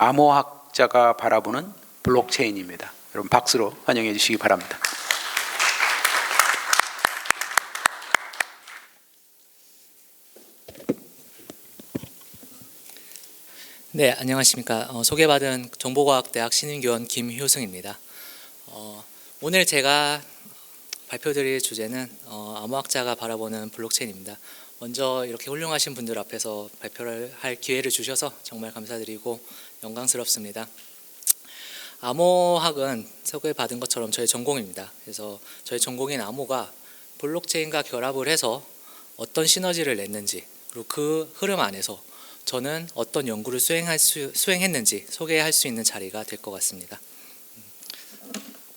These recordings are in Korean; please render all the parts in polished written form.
암호학자가 바라보는 블록체인입니다. 여러분 박수로 환영해 주시기 바랍니다. 네, 안녕하십니까. 소개받은 정보과학대학 신임교원 김효승입니다. 오늘 제가 발표드릴 주제는 암호학자가 바라보는 블록체인입니다. 먼저 이렇게 훌륭하신 분들 앞에서 발표를 할 기회를 주셔서 정말 감사드리고 영광스럽습니다. 암호학은 소개받은 것처럼 저의 전공입니다. 그래서 저의 전공인 암호가 블록체인과 결합을 해서 어떤 시너지를 냈는지, 그리고 그 흐름 안에서 저는 어떤 연구를 수행했는지 소개할 수 있는 자리가 될 것 같습니다.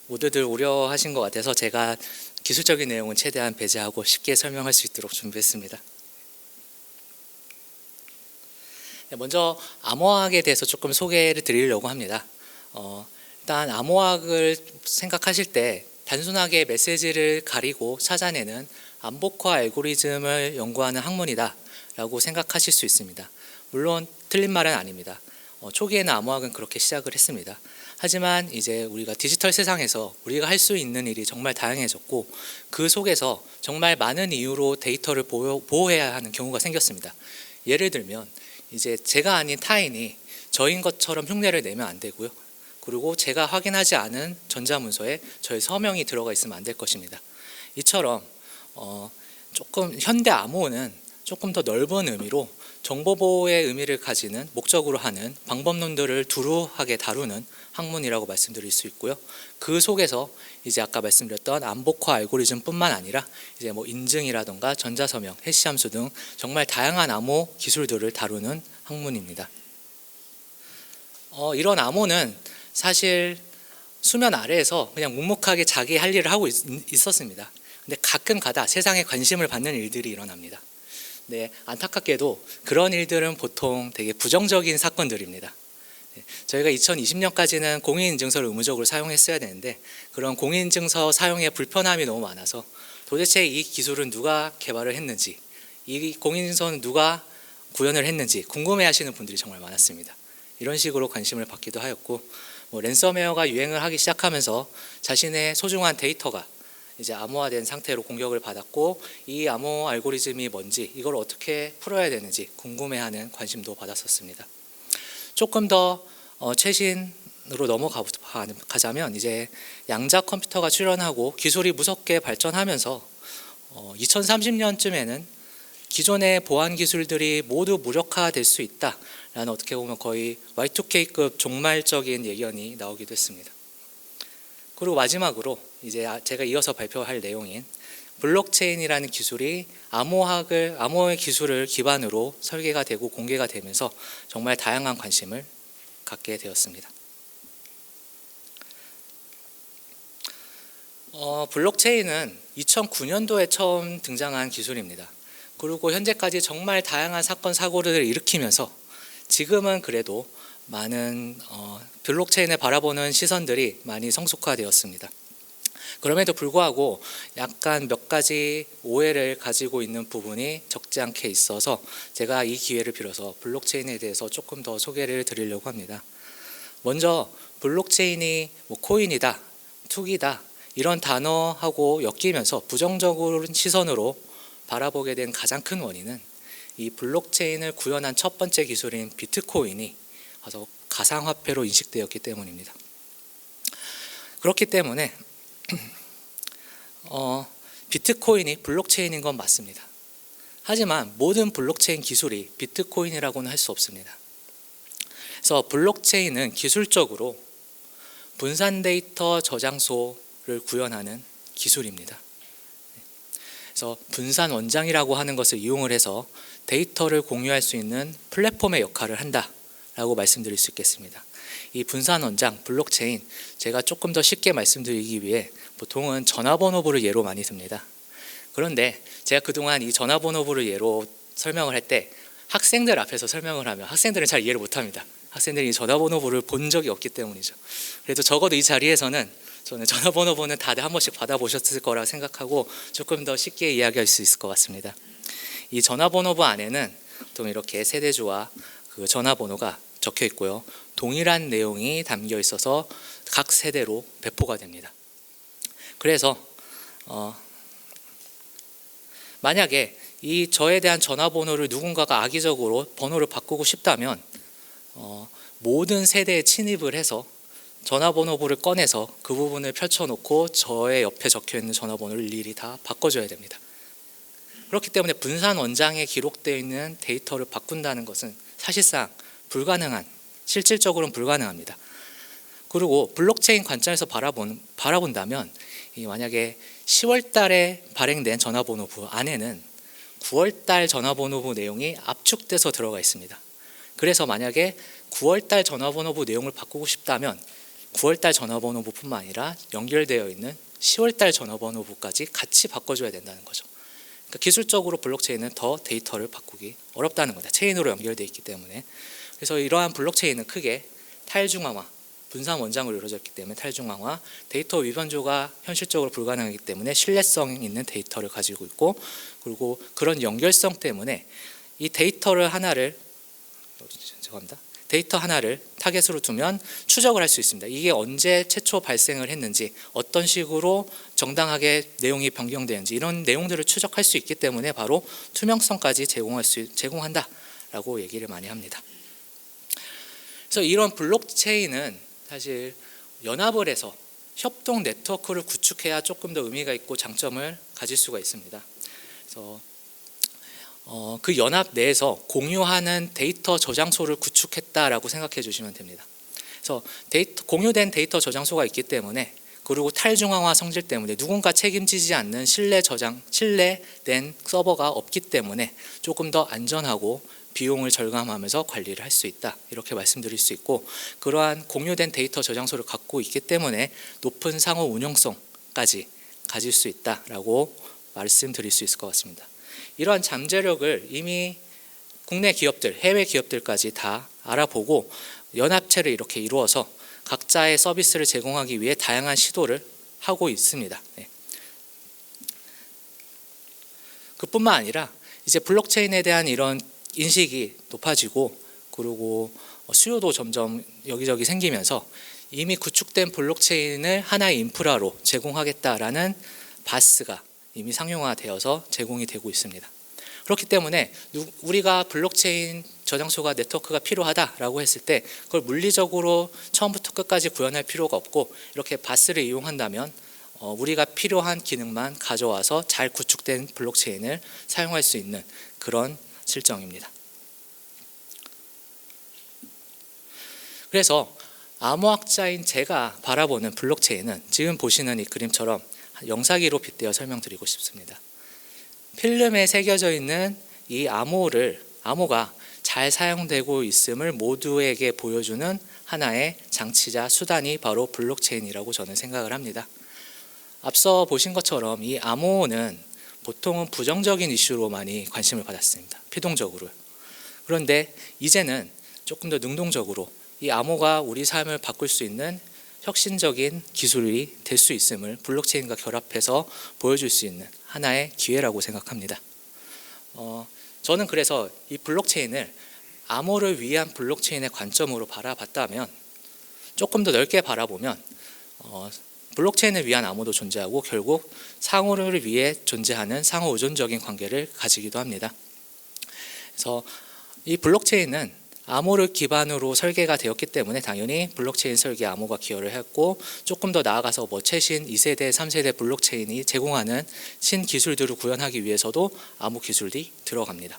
모두들 우려하신 것 같아서 제가 기술적인 내용은 최대한 배제하고 쉽게 설명할 수 있도록 준비했습니다. 먼저 암호학에 대해서 조금 소개를 드리려고 합니다. 일단 암호학을 생각하실 때 단순하게 메시지를 가리고 찾아내는 암복화 알고리즘을 연구하는 학문이다 라고 생각하실 수 있습니다. 물론 틀린 말은 아닙니다. 초기에는 암호학은 그렇게 시작을 했습니다. 하지만 이제 우리가 디지털 세상에서 우리가 할 수 있는 일이 정말 다양해졌고, 그 속에서 정말 많은 이유로 데이터를 보호해야 하는 경우가 생겼습니다. 예를 들면 이제 제가 아닌 타인이 저인 것처럼 흉내를 내면 안 되고요. 그리고 제가 확인하지 않은 전자문서에 저의 서명이 들어가 있으면 안 될 것입니다. 이처럼 조금 현대 암호는 조금 더 넓은 의미로 정보보호의 의미를 가지는 목적으로 하는 방법론들을 두루하게 다루는 학문이라고 말씀드릴 수 있고요. 그 속에서 이제 아까 말씀드렸던 암복화 알고리즘뿐만 아니라 이제 뭐 인증이라던가 전자서명, 해시함수 등 정말 다양한 암호 기술들을 다루는 학문입니다. 이런 암호는 사실 수면 아래에서 그냥 묵묵하게 자기 할 일을 하고 있었습니다. 근데 가끔 가다 세상에 관심을 받는 일들이 일어납니다. 네, 안타깝게도 그런 일들은 보통 되게 부정적인 사건들입니다. 저희가 2020년까지는 공인인증서를 의무적으로 사용했어야 되는데, 그런 공인인증서 사용에 불편함이 너무 많아서 도대체 이 기술은 누가 개발을 했는지, 이 공인인증서는 누가 구현을 했는지 궁금해하시는 분들이 정말 많았습니다. 이런 식으로 관심을 받기도 하였고, 랜섬웨어가 유행을 하기 시작하면서 자신의 소중한 데이터가 이제 암호화된 상태로 공격을 받았고, 이 암호 알고리즘이 뭔지, 이걸 어떻게 풀어야 되는지 궁금해하는 관심도 받았었습니다. 조금 더 최신으로 넘어가자면 이제 양자 컴퓨터가 출현하고 기술이 무섭게 발전하면서 2030년쯤에는 기존의 보안 기술들이 모두 무력화될 수 있다라는, 어떻게 보면 거의 Y2K급 종말적인 예견이 나오기도 했습니다. 그리고 마지막으로 이제 제가 이어서 발표할 내용인 블록체인이라는 기술이 암호의 기술을 기반으로 설계가 되고 공개가 되면서 정말 다양한 관심을 갖게 되었습니다. 블록체인은 2009년도에 처음 등장한 기술입니다. 그리고 현재까지 정말 다양한 사건 사고를 일으키면서 지금은 그래도 많은 블록체인을 바라보는 시선들이 많이 성숙화되었습니다. 그럼에도 불구하고 약간 몇 가지 오해를 가지고 있는 부분이 적지 않게 있어서 제가 이 기회를 빌어서 블록체인에 대해서 조금 더 소개를 드리려고 합니다. 먼저 블록체인이 코인이다, 투기다 이런 단어하고 엮이면서 부정적인 시선으로 바라보게 된 가장 큰 원인은 이 블록체인을 구현한 첫 번째 기술인 비트코인이 가상화폐로 인식되었기 때문입니다. 그렇기 때문에 비트코인이 블록체인인 건 맞습니다. 하지만 모든 블록체인 기술이 비트코인이라고는 할 수 없습니다. 그래서 블록체인은 기술적으로 분산 데이터 저장소를 구현하는 기술입니다. 그래서 분산 원장이라고 하는 것을 이용을 해서 데이터를 공유할 수 있는 플랫폼의 역할을 한다라고 말씀드릴 수 있겠습니다. 이 분산 원장, 블록체인, 제가 조금 더 쉽게 말씀드리기 위해 보통은 전화번호부를 예로 많이 듭니다. 그런데 제가 그동안 이 전화번호부를 예로 설명을 할 때 학생들 앞에서 설명을 하면 학생들은 잘 이해를 못합니다. 학생들이 이 전화번호부를 본 적이 없기 때문이죠. 그래도 적어도 이 자리에서는 저는 전화번호부는 다들 한 번씩 받아보셨을 거라 생각하고 조금 더 쉽게 이야기할 수 있을 것 같습니다. 이 전화번호부 안에는 또 이렇게 세대주와 그 전화번호가 적혀 있고요. 동일한 내용이 담겨 있어서 각 세대로 배포가 됩니다. 그래서 만약에 이 저에 대한 전화번호를 누군가가 악의적으로 번호를 바꾸고 싶다면 모든 세대에 침입을 해서 전화번호부를 꺼내서 그 부분을 펼쳐놓고 저의 옆에 적혀있는 전화번호를 일일이 다 바꿔줘야 됩니다. 그렇기 때문에 분산 원장에 기록되어 있는 데이터를 바꾼다는 것은 사실상 불가능한, 실질적으로는 불가능합니다. 그리고 블록체인 관점에서 바라본다면 만약에 10월 달에 발행된 전화번호부 안에는 9월 달 전화번호부 내용이 압축돼서 들어가 있습니다. 그래서 만약에 9월 달 전화번호부 내용을 바꾸고 싶다면 9월 달 전화번호부뿐만 아니라 연결되어 있는 10월 달 전화번호부까지 같이 바꿔줘야 된다는 거죠. 그러니까 기술적으로 블록체인은 더 데이터를 바꾸기 어렵다는 겁니다. 체인으로 연결되어 있기 때문에. 그래서 이러한 블록체인은 크게 탈중앙화, 분산 원장으로 이루어져 있기 때문에 탈중앙화, 데이터 위변조가 현실적으로 불가능하기 때문에 신뢰성 있는 데이터를 가지고 있고, 그리고 그런 연결성 때문에 이 데이터 하나를 타겟으로 두면 추적을 할 수 있습니다. 이게 언제 최초 발생을 했는지, 어떤 식으로 정당하게 내용이 변경되는지 이런 내용들을 추적할 수 있기 때문에 바로 투명성까지 제공한다라고 얘기를 많이 합니다. 그래서 이런 블록체인은 사실 연합을 해서 협동 네트워크를 구축해야 조금 더 의미가 있고 장점을 가질 수가 있습니다. 그래서 그 연합 내에서 공유하는 데이터 저장소를 구축했다라고 생각해 주시면 됩니다. 그래서 공유된 데이터 저장소가 있기 때문에, 그리고 탈중앙화 성질 때문에 누군가 책임지지 않는 신뢰된 서버가 없기 때문에 조금 더 안전하고 비용을 절감하면서 관리를 할 수 있다, 이렇게 말씀드릴 수 있고, 그러한 공유된 데이터 저장소를 갖고 있기 때문에 높은 상호 운용성까지 가질 수 있다라고 말씀드릴 수 있을 것 같습니다. 이러한 잠재력을 이미 국내 기업들, 해외 기업들까지 다 알아보고 연합체를 이렇게 이루어서 각자의 서비스를 제공하기 위해 다양한 시도를 하고 있습니다. 그뿐만 아니라 이제 블록체인에 대한 이런 인식이 높아지고, 그리고 수요도 점점 여기저기 생기면서 이미 구축된 블록체인을 하나의 인프라로 제공하겠다라는 바스가 이미 상용화되어서 제공이 되고 있습니다. 그렇기 때문에 우리가 블록체인 저장소가 네트워크가 필요하다라고 했을 때 그걸 물리적으로 처음부터 끝까지 구현할 필요가 없고, 이렇게 바스를 이용한다면 우리가 필요한 기능만 가져와서 잘 구축된 블록체인을 사용할 수 있는 그런 실정입니다. 그래서 암호학자인 제가 바라보는 블록체인은 지금 보시는 이 그림처럼 영상기로 빗대어 설명드리고 싶습니다. 필름에 새겨져 있는 이 암호가 잘 사용되고 있음을 모두에게 보여주는 하나의 장치자 수단이 바로 블록체인이라고 저는 생각을 합니다. 앞서 보신 것처럼 이 암호는 보통은 부정적인 이슈로 많이 관심을 받았습니다. 피동적으로. 그런데 이제는 조금 더 능동적으로 이 암호가 우리 삶을 바꿀 수 있는 혁신적인 기술이 될 수 있음을 블록체인과 결합해서 보여줄 수 있는 하나의 기회라고 생각합니다. 저는 그래서 이 블록체인을 암호를 위한 블록체인의 관점으로 바라봤다면, 조금 더 넓게 바라보면 블록체인을 위한 암호도 존재하고 결국 상호를 위해 존재하는 상호 의존적인 관계를 가지기도 합니다. 그래서 이 블록체인은 암호를 기반으로 설계가 되었기 때문에 당연히 블록체인 설계에 암호가 기여를 했고, 조금 더 나아가서 최신 2세대, 3세대 블록체인이 제공하는 신기술들을 구현하기 위해서도 암호 기술이 들어갑니다.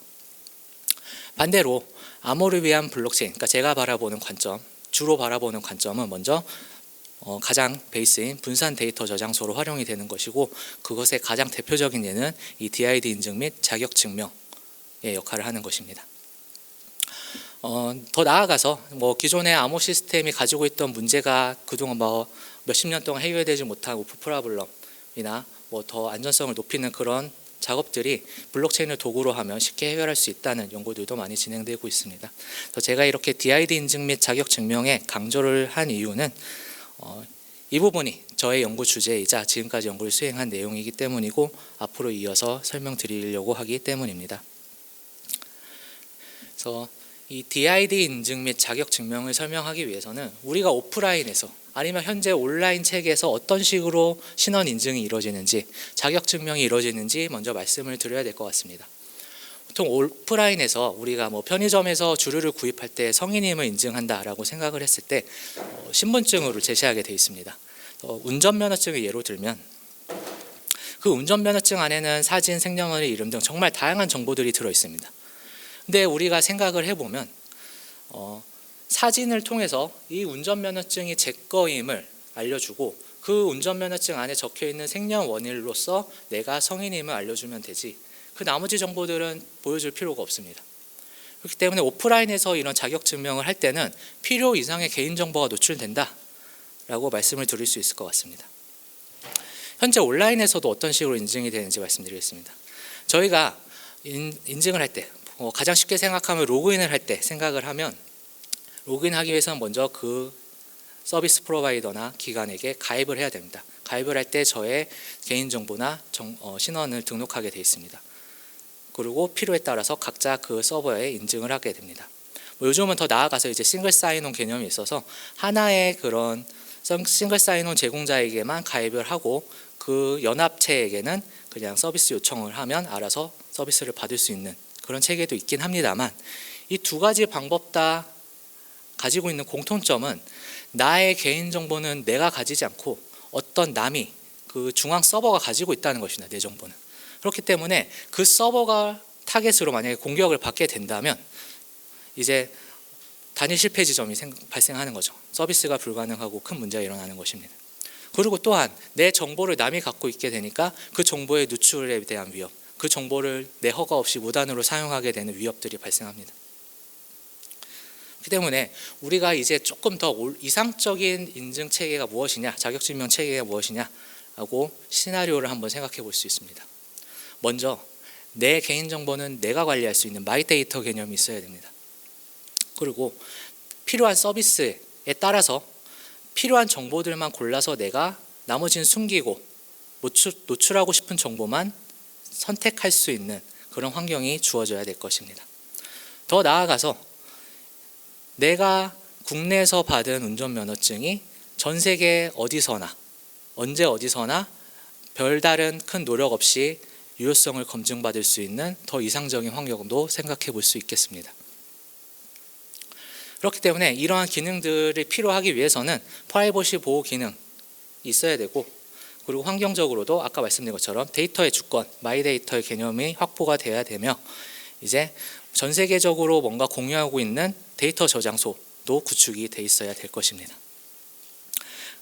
반대로 암호를 위한 블록체인, 그러니까 제가 주로 바라보는 관점은 먼저 가장 베이스인 분산 데이터 저장소로 활용이 되는 것이고, 그것의 가장 대표적인 예는 이 DID 인증 및 자격 증명의 역할을 하는 것입니다. 더 나아가서 기존의 암호 시스템이 가지고 있던 문제가 그동안 몇십 년 동안 해결되지 못한 오프 프로블럼이나 더 안전성을 높이는 그런 작업들이 블록체인을 도구로 하면 쉽게 해결할 수 있다는 연구들도 많이 진행되고 있습니다. 제가 이렇게 DID 인증 및 자격 증명에 강조를 한 이유는 이 부분이 저의 연구 주제이자 지금까지 연구를 수행한 내용이기 때문이고, 앞으로 이어서 설명드리려고 하기 때문입니다. 그래서 이 DID 인증 및 자격 증명을 설명하기 위해서는 우리가 오프라인에서 아니면 현재 온라인 체계에서 어떤 식으로 신원 인증이 이루어지는지, 자격 증명이 이루어지는지 먼저 말씀을 드려야 될 것 같습니다. 보통 오프라인에서 우리가 편의점에서 주류를 구입할 때 성인임을 인증한다라고 생각을 했을 때 신분증으로 제시하게 되어 있습니다. 운전면허증을 예로 들면 그 운전면허증 안에는 사진, 생년월일, 이름 등 정말 다양한 정보들이 들어 있습니다. 근데 우리가 생각을 해보면 사진을 통해서 이 운전면허증이 제 거임을 알려주고 그 운전면허증 안에 적혀있는 생년월일로서 내가 성인임을 알려주면 되지, 그 나머지 정보들은 보여줄 필요가 없습니다. 그렇기 때문에 오프라인에서 이런 자격 증명을 할 때는 필요 이상의 개인정보가 노출된다라고 말씀을 드릴 수 있을 것 같습니다. 현재 온라인에서도 어떤 식으로 인증이 되는지 말씀드리겠습니다. 저희가 인증을 할 때 가장 쉽게 생각하면 로그인을 할 때 생각을 하면, 로그인하기 위해서는 먼저 그 서비스 프로바이더나 기관에게 가입을 해야 됩니다. 가입을 할 때 저의 개인정보나 신원을 등록하게 되어 있습니다. 그리고 필요에 따라서 각자 그 서버에 인증을 하게 됩니다. 요즘은 더 나아가서 이제 싱글 사인온 개념이 있어서 하나의 그런 싱글 사인온 제공자에게만 가입을 하고 그 연합체에게는 그냥 서비스 요청을 하면 알아서 서비스를 받을 수 있는 그런 체계도 있긴 합니다만, 이 두 가지 방법 다 가지고 있는 공통점은 나의 개인정보는 내가 가지지 않고 어떤 남이 그 중앙 서버가 가지고 있다는 것입니다. 내 정보는. 그렇기 때문에 그 서버가 타겟으로 만약에 공격을 받게 된다면 이제 단일 실패 지점이 발생하는 거죠. 서비스가 불가능하고 큰 문제가 일어나는 것입니다. 그리고 또한 내 정보를 남이 갖고 있게 되니까 그 정보의 누출에 대한 위협, 그 정보를 내 허가 없이 무단으로 사용하게 되는 위협들이 발생합니다. 그렇기 때문에 우리가 이제 조금 더 이상적인 인증 체계가 무엇이냐, 자격증명 체계가 무엇이냐라고 시나리오를 한번 생각해 볼 수 있습니다. 먼저 내 개인정보는 내가 관리할 수 있는 마이데이터 개념이 있어야 됩니다. 그리고 필요한 서비스에 따라서 필요한 정보들만 골라서 내가 나머지는 숨기고 노출하고 싶은 정보만 선택할 수 있는 그런 환경이 주어져야 될 것입니다. 더 나아가서 내가 국내에서 받은 운전면허증이 전 세계 어디서나 언제 어디서나 별다른 큰 노력 없이 유효성을 검증받을 수 있는 더 이상적인 환경도 생각해 볼 수 있겠습니다. 그렇기 때문에 이러한 기능들이 필요하기 위해서는 프라이버시 보호 기능이 있어야 되고, 그리고 환경적으로도 아까 말씀드린 것처럼 데이터의 주권, 마이데이터의 개념이 확보가 돼야 되며, 이제 전 세계적으로 뭔가 공유하고 있는 데이터 저장소도 구축이 돼 있어야 될 것입니다.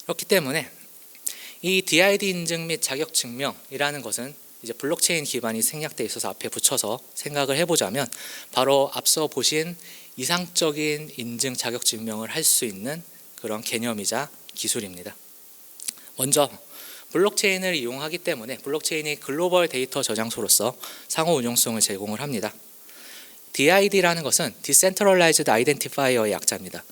그렇기 때문에 이 DID 인증 및 자격 증명이라는 것은 이제 블록체인 기반이 생략돼 있어서 앞에 붙여서 생각을 해보자면 바로 앞서 보신 이상적인 인증 자격 증명을 할 수 있는 그런 개념이자 기술입니다. 먼저 블록체인을 이용하기 때문에 블록체인이 글로벌 데이터 저장소로서 상호 운용성을 제공을 합니다. DID라는 것은 Decentralized Identifier의 약자입니다.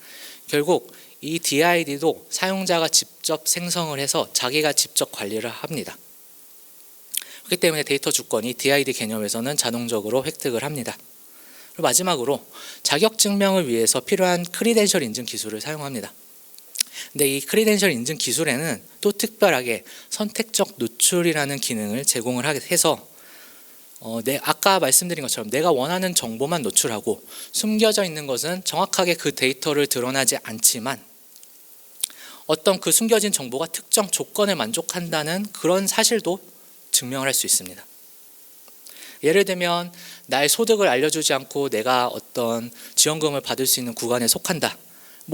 결국 이 DID도 사용자가 직접 생성을 해서 자기가 직접 관리를 합니다. 그렇기 때문에 데이터 주권이 DID 개념에서는 자동적으로 획득을 합니다. 그리고 마지막으로 자격 증명을 위해서 필요한 크리덴셜 인증 기술을 사용합니다. 근데 이 크리덴셜 인증 기술에는 또 특별하게 선택적 노출이라는 기능을 제공을 해서 아까 말씀드린 것처럼 내가 원하는 정보만 노출하고 숨겨져 있는 것은 정확하게 그 데이터를 드러나지 않지만 어떤 그 숨겨진 정보가 특정 조건을 만족한다는 그런 사실도 증명을 할 수 있습니다. 예를 들면 나의 소득을 알려주지 않고 내가 어떤 지원금을 받을 수 있는 구간에 속한다,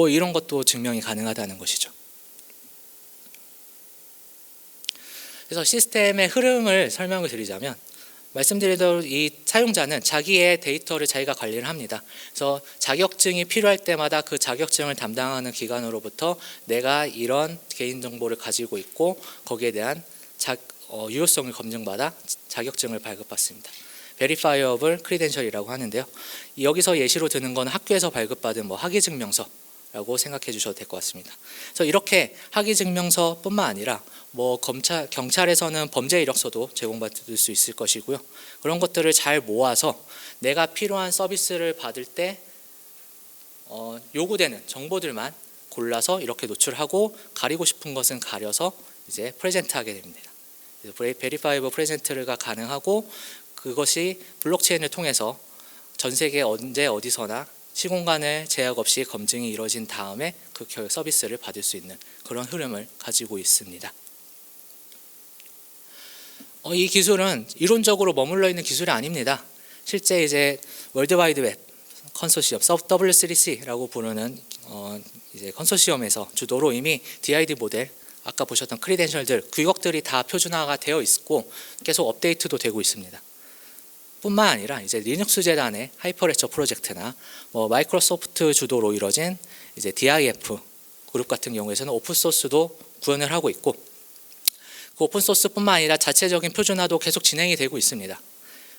이런 것도 증명이 가능하다는 것이죠. 그래서 시스템의 흐름을 설명을 드리자면, 말씀드린 이 사용자는 자기의 데이터를 자기가 관리를 합니다. 그래서 자격증이 필요할 때마다 그 자격증을 담당하는 기관으로부터 내가 이런 개인정보를 가지고 있고 거기에 대한 유효성을 검증받아 자격증을 발급받습니다. Verifiable Credential이라고 하는데요. 여기서 예시로 드는 건 학교에서 발급받은 학위증명서라고 생각해 주셔도 될 것 같습니다. 그래서 이렇게 학위증명서뿐만 아니라 경찰에서는 범죄 이력서도 제공받을 수 있을 것이고요. 그런 것들을 잘 모아서 내가 필요한 서비스를 받을 때 요구되는 정보들만 골라서 이렇게 노출하고 가리고 싶은 것은 가려서 이제 프레젠트하게 됩니다. 베리파이버 프레젠트가 가능하고 그것이 블록체인을 통해서 전 세계 언제 어디서나 시공간의 제약 없이 검증이 이루어진 다음에 그 서비스를 받을 수 있는 그런 흐름을 가지고 있습니다. 이 기술은 이론적으로 머물러 있는 기술이 아닙니다. 실제 이제 월드와이드웹 컨소시엄 W3C라고 부르는 이제 컨소시엄에서 주도로 이미 DID 모델 아까 보셨던 크리덴셜들 규격들이 다 표준화가 되어 있고 계속 업데이트도 되고 있습니다. 뿐만 아니라 이제 리눅스 재단의 하이퍼레처 프로젝트나 마이크로소프트 주도로 이루어진 이제 DIF 그룹 같은 경우에서는 오픈 소스도 구현을 하고 있고 그 오픈 소스뿐만 아니라 자체적인 표준화도 계속 진행이 되고 있습니다.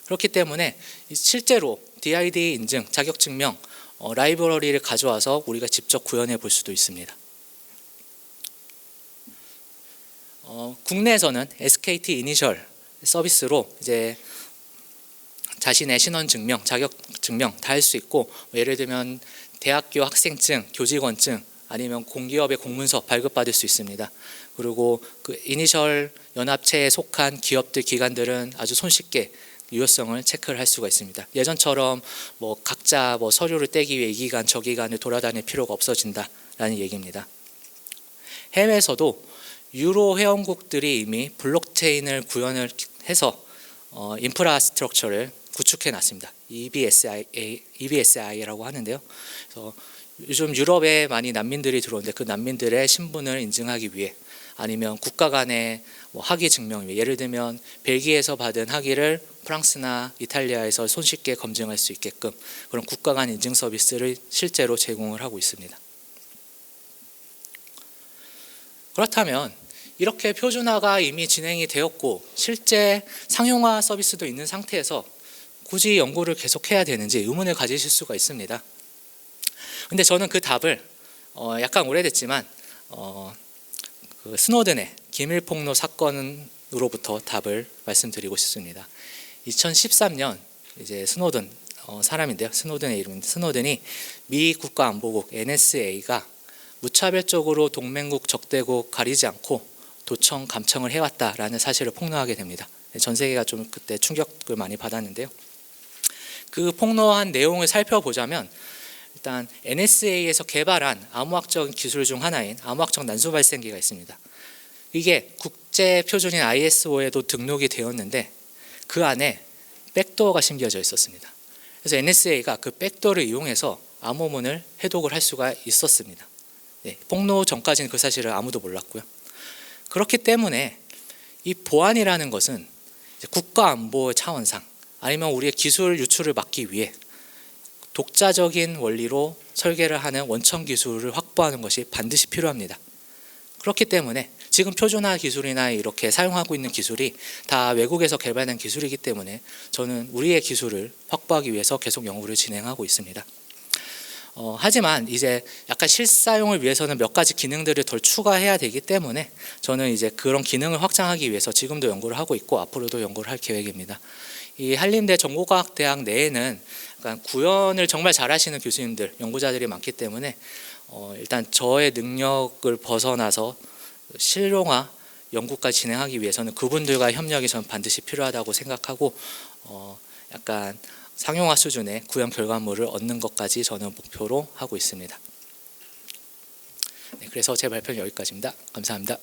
그렇기 때문에 실제로 DID 인증, 자격 증명 라이브러리를 가져와서 우리가 직접 구현해 볼 수도 있습니다. 국내에서는 SKT 이니셜 서비스로 이제 자신의 신원 증명, 자격 증명 다 할 수 있고 예를 들면 대학교 학생증, 교직원증 아니면 공기업의 공문서 발급받을 수 있습니다. 그리고 그 이니셜 연합체에 속한 기업들, 기관들은 아주 손쉽게 유효성을 체크를 할 수가 있습니다. 예전처럼 각자 서류를 떼기 위해 이 기관 저 기관을 돌아다닐 필요가 없어진다라는 얘기입니다. 해외에서도 유로 회원국들이 이미 블록체인을 구현을 해서 인프라스트럭처를 구축해 놨습니다. EBSI라고 하는데요. 그래서 요즘 유럽에 많이 난민들이 들어오는데 그 난민들의 신분을 인증하기 위해 아니면 국가 간의 학위 증명 위해 예를 들면 벨기에에서 받은 학위를 프랑스나 이탈리아에서 손쉽게 검증할 수 있게끔 그런 국가 간 인증 서비스를 실제로 제공을 하고 있습니다. 그렇다면 이렇게 표준화가 이미 진행이 되었고 실제 상용화 서비스도 있는 상태에서 굳이 연구를 계속해야 되는지 의문을 가지실 수가 있습니다. 근데 저는 그 답을 약간 오래됐지만 그 스노든의 기밀폭로 사건으로부터 답을 말씀드리고 싶습니다. 2013년 이제 스노든 사람인데요. 스노든의 이름은 스노든이 미 국가안보국 NSA가 무차별적으로 동맹국 적대국 가리지 않고 도청 감청을 해왔다라는 사실을 폭로하게 됩니다. 전 세계가 좀 그때 충격을 많이 받았는데요. 그 폭로한 내용을 살펴보자면 일단 NSA에서 개발한 암호학적 기술 중 하나인 암호학적 난수 발생기가 있습니다. 이게 국제 표준인 ISO에도 등록이 되었는데 그 안에 백도어가 심겨져 있었습니다. 그래서 NSA가 그 백도어를 이용해서 암호문을 해독을 할 수가 있었습니다. 폭로 전까지는 그 사실을 아무도 몰랐고요. 그렇기 때문에 이 보안이라는 것은 국가 안보의 차원상 아니면 우리의 기술 유출을 막기 위해 독자적인 원리로 설계를 하는 원천 기술을 확보하는 것이 반드시 필요합니다. 그렇기 때문에 지금 표준화 기술이나 이렇게 사용하고 있는 기술이 다 외국에서 개발된 기술이기 때문에 저는 우리의 기술을 확보하기 위해서 계속 연구를 진행하고 있습니다. 하지만 이제 약간 실사용을 위해서는 몇 가지 기능들을 더 추가해야 되기 때문에 저는 이제 그런 기능을 확장하기 위해서 지금도 연구를 하고 있고 앞으로도 연구를 할 계획입니다. 이 한림대 정보과학대학 내에는 약간 구현을 정말 잘하시는 교수님들, 연구자들이 많기 때문에 일단 저의 능력을 벗어나서 실용화 연구까지 진행하기 위해서는 그분들과 협력이 저는 반드시 필요하다고 생각하고 약간 상용화 수준의 구현 결과물을 얻는 것까지 저는 목표로 하고 있습니다. 그래서 제 발표는 여기까지입니다. 감사합니다.